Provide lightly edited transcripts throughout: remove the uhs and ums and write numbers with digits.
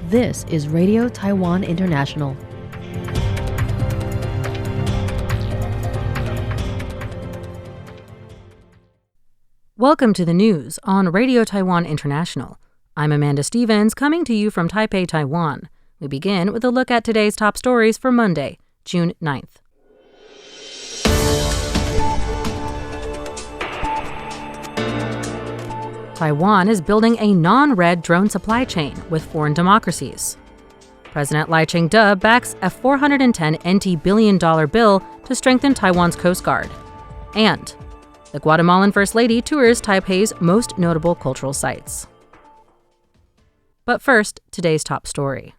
This is Radio Taiwan International. Welcome to the news on Radio Taiwan International. I'm Amanda Stevens, coming to you from Taipei, Taiwan. We begin with a look at today's top stories for Monday, June 9th. Taiwan is building a non-red drone supply chain with foreign democracies. President Lai Ching-te backs a $410 billion bill to strengthen Taiwan's Coast Guard. And the Guatemalan First Lady tours Taipei's most notable cultural sites. But first, today's top story.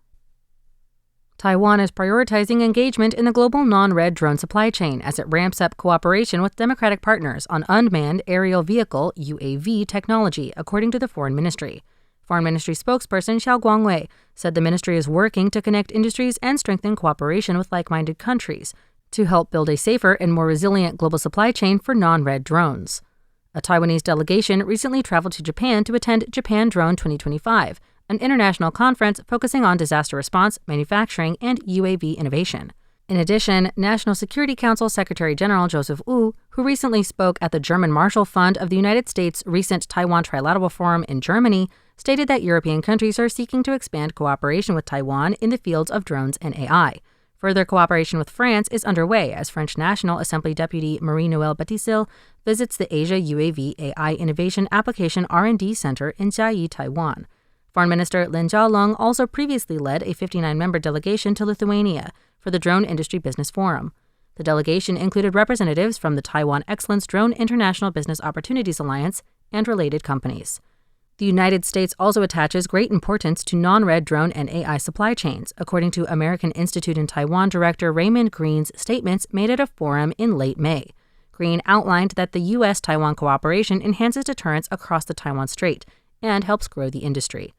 Taiwan is prioritizing engagement in the global non-red drone supply chain as it ramps up cooperation with democratic partners on unmanned aerial vehicle UAV technology, according to the Foreign Ministry. Foreign Ministry spokesperson Xiao Guangwei said the ministry is working to connect industries and strengthen cooperation with like-minded countries to help build a safer and more resilient global supply chain for non-red drones. A Taiwanese delegation recently traveled to Japan to attend Japan Drone 2025, an international conference focusing on disaster response, manufacturing, and UAV innovation. In addition, National Security Council Secretary General Joseph Wu, who recently spoke at the German Marshall Fund of the United States' recent Taiwan Trilateral Forum in Germany, stated that European countries are seeking to expand cooperation with Taiwan in the fields of drones and AI. Further cooperation with France is underway as French National Assembly Deputy Marie-Noëlle Battissil visits the Asia UAV AI Innovation Application R&D Center in Jiayi, Taiwan. Foreign Minister Lin Jialong also previously led a 59-member delegation to Lithuania for the Drone Industry Business Forum. The delegation included representatives from the Taiwan Excellence Drone International Business Opportunities Alliance and related companies. The United States also attaches great importance to non-red drone and AI supply chains, according to American Institute in Taiwan Director Raymond Green's statements made at a forum in late May. Green outlined that the U.S.-Taiwan cooperation enhances deterrence across the Taiwan Strait and helps grow the industry.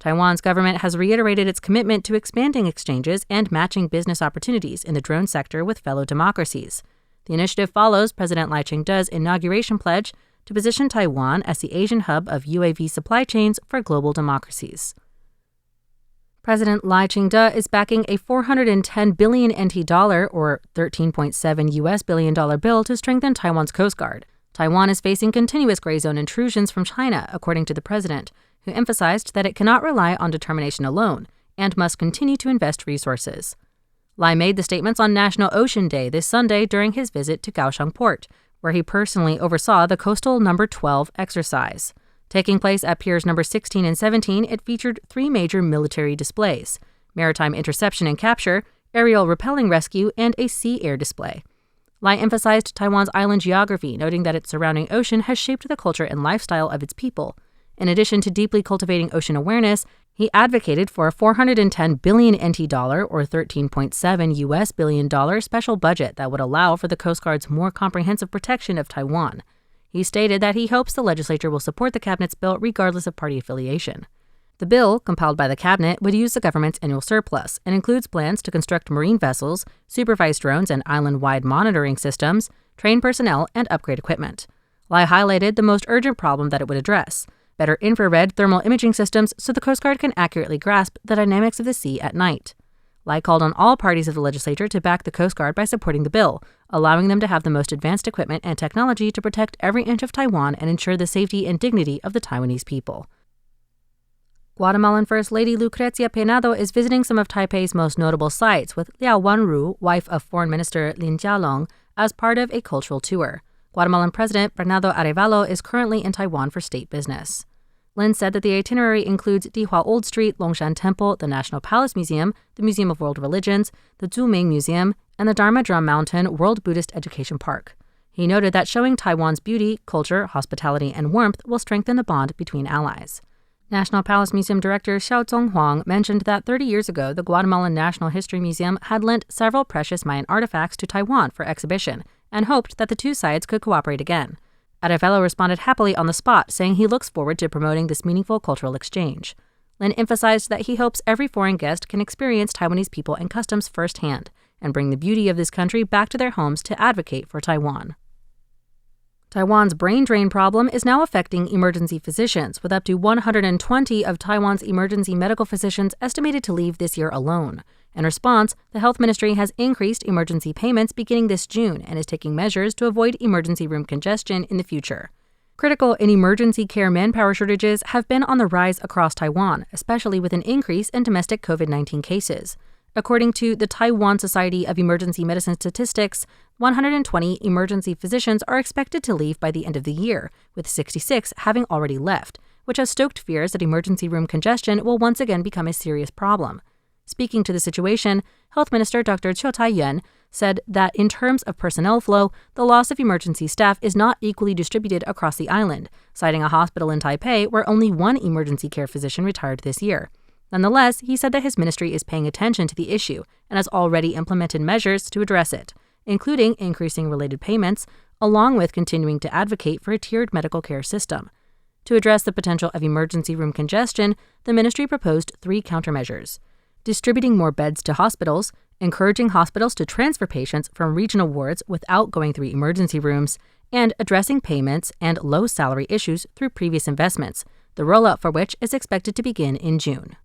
Taiwan's government has reiterated its commitment to expanding exchanges and matching business opportunities in the drone sector with fellow democracies. The initiative follows President Lai Ching-te's inauguration pledge to position Taiwan as the Asian hub of UAV supply chains for global democracies. President Lai Ching-te is backing a 410 billion NT dollar or $13.7 billion bill to strengthen Taiwan's Coast Guard. Taiwan is facing continuous gray zone intrusions from China, according to the president, who emphasized that it cannot rely on determination alone and must continue to invest resources. Lai made the statements on National Ocean Day this Sunday during his visit to Kaohsiung Port, where he personally oversaw the Coastal No. 12 exercise. Taking place at Piers No. 16 and 17, it featured three major military displays: maritime interception and capture, aerial repelling rescue, and a sea-air display. Lai emphasized Taiwan's island geography, noting that its surrounding ocean has shaped the culture and lifestyle of its people. In addition to deeply cultivating ocean awareness, he advocated for a 410 billion NT dollar or $13.7 billion special budget that would allow for the Coast Guard's more comprehensive protection of Taiwan. He stated that he hopes the legislature will support the cabinet's bill regardless of party affiliation. The bill, compiled by the cabinet, would use the government's annual surplus and includes plans to construct marine vessels, supervise drones and island-wide monitoring systems, train personnel, and upgrade equipment. Lai highlighted the most urgent problem that it would address: better infrared thermal imaging systems so the Coast Guard can accurately grasp the dynamics of the sea at night. Lai called on all parties of the legislature to back the Coast Guard by supporting the bill, allowing them to have the most advanced equipment and technology to protect every inch of Taiwan and ensure the safety and dignity of the Taiwanese people. Guatemalan First Lady Lucrecia Peinado is visiting some of Taipei's most notable sites with Liao Wanru, wife of Foreign Minister Lin Jialong, as part of a cultural tour. Guatemalan President Bernardo Arévalo is currently in Taiwan for state business. Lin said that the itinerary includes Dihua Old Street, Longshan Temple, the National Palace Museum, the Museum of World Religions, the Zuming Museum, and the Dharma Drum Mountain World Buddhist Education Park. He noted that showing Taiwan's beauty, culture, hospitality, and warmth will strengthen the bond between allies. National Palace Museum Director Xiao Zonghuang mentioned that 30 years ago, the Guatemalan National History Museum had lent several precious Mayan artifacts to Taiwan for exhibition and hoped that the two sides could cooperate again. Arévalo responded happily on the spot, saying he looks forward to promoting this meaningful cultural exchange. Lin emphasized that he hopes every foreign guest can experience Taiwanese people and customs firsthand and bring the beauty of this country back to their homes to advocate for Taiwan. Taiwan's brain drain problem is now affecting emergency physicians, with up to 120 of Taiwan's emergency medical physicians estimated to leave this year alone. In response, the health ministry has increased emergency payments beginning this June and is taking measures to avoid emergency room congestion in the future. Critical and emergency care manpower shortages have been on the rise across Taiwan, especially with an increase in domestic COVID-19 cases. According to the Taiwan Society of Emergency Medicine Statistics, 120 emergency physicians are expected to leave by the end of the year, with 66 having already left, which has stoked fears that emergency room congestion will once again become a serious problem. Speaking to the situation, Health Minister Dr. Chiu Tai-yuan said that in terms of personnel flow, the loss of emergency staff is not equally distributed across the island, citing a hospital in Taipei where only one emergency care physician retired this year. Nonetheless, he said that his ministry is paying attention to the issue and has already implemented measures to address it, including increasing related payments, along with continuing to advocate for a tiered medical care system. To address the potential of emergency room congestion, the ministry proposed 3 countermeasures: distributing more beds to hospitals, encouraging hospitals to transfer patients from regional wards without going through emergency rooms, and addressing payments and low salary issues through previous investments, the rollout for which is expected to begin in June.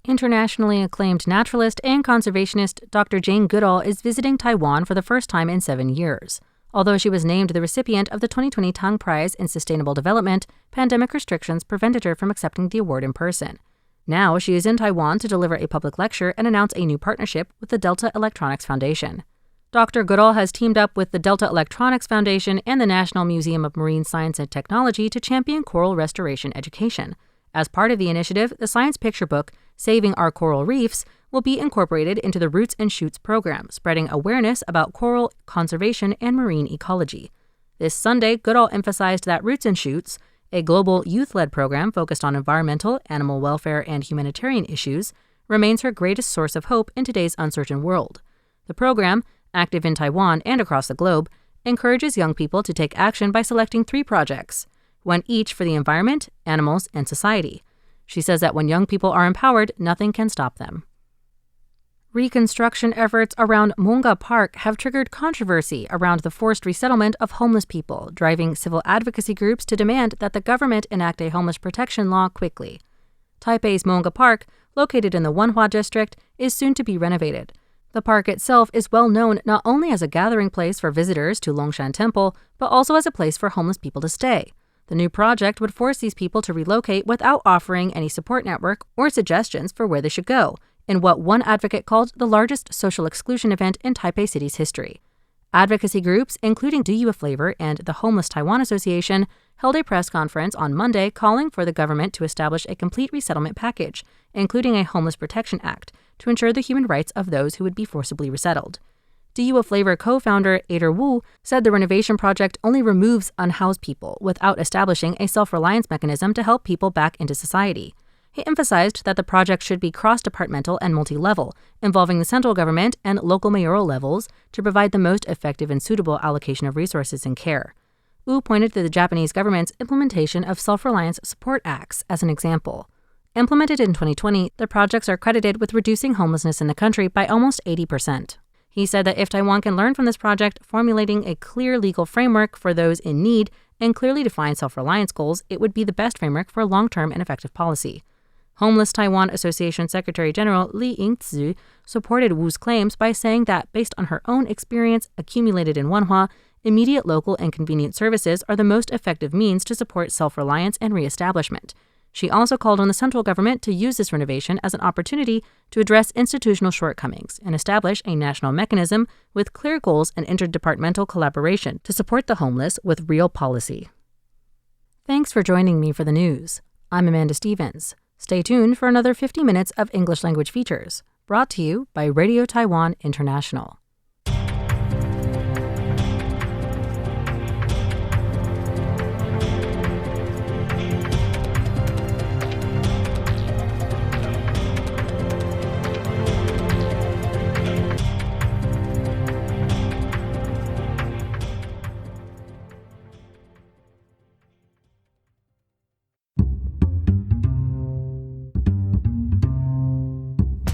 Internationally acclaimed naturalist and conservationist Dr. Jane Goodall is visiting Taiwan for the first time in 7 years. Although she was named the recipient of the 2020 Tang Prize in Sustainable Development, pandemic restrictions prevented her from accepting the award in person. Now she is in Taiwan to deliver a public lecture and announce a new partnership with the Delta Electronics Foundation. Dr. Goodall has teamed up with the Delta Electronics Foundation and the National Museum of Marine Science and Technology to champion coral restoration education. As part of the initiative, the science picture book, Saving Our Coral Reefs, will be incorporated into the Roots and Shoots program, spreading awareness about coral conservation and marine ecology. This Sunday, Goodall emphasized that Roots and Shoots, a global youth-led program focused on environmental, animal welfare, and humanitarian issues, remains her greatest source of hope in today's uncertain world. The program, active in Taiwan and across the globe, encourages young people to take action by selecting 3 projects, one each for the environment, animals, and society. She says that when young people are empowered, nothing can stop them. Reconstruction efforts around Monga Park have triggered controversy around the forced resettlement of homeless people, driving civil advocacy groups to demand that the government enact a homeless protection law quickly. Taipei's Monga Park, located in the Wanhua district, is soon to be renovated. The park itself is well known not only as a gathering place for visitors to Longshan Temple, but also as a place for homeless people to stay. The new project would force these people to relocate without offering any support network or suggestions for where they should go, in what one advocate called the largest social exclusion event in Taipei City's history. Advocacy groups, including Diyue Flavor and the Homeless Taiwan Association, held a press conference on Monday calling for the government to establish a complete resettlement package, including a Homeless Protection Act, to ensure the human rights of those who would be forcibly resettled. Diyue Flavor co-founder Ader Wu said the renovation project only removes unhoused people without establishing a self-reliance mechanism to help people back into society. He emphasized that the project should be cross-departmental and multi-level, involving the central government and local mayoral levels to provide the most effective and suitable allocation of resources and care. Wu pointed to the Japanese government's implementation of self-reliance support acts as an example. Implemented in 2020, the projects are credited with reducing homelessness in the country by almost 80%. He said that if Taiwan can learn from this project, formulating a clear legal framework for those in need and clearly define self-reliance goals, it would be the best framework for long-term and effective policy. Homeless Taiwan Association Secretary General Li Yingzi supported Wu's claims by saying that, based on her own experience accumulated in Wanhua, immediate local and convenient services are the most effective means to support self-reliance and reestablishment. She also called on the central government to use this renovation as an opportunity to address institutional shortcomings and establish a national mechanism with clear goals and interdepartmental collaboration to support the homeless with real policy. Thanks for joining me for the news. I'm Amanda Stevens. Stay tuned for another 50 minutes of English language features, brought to you by Radio Taiwan International.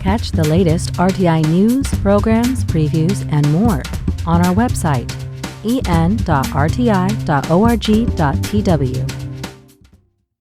Catch the latest RTI news, programs, previews, and more on our website, en.rti.org.tw.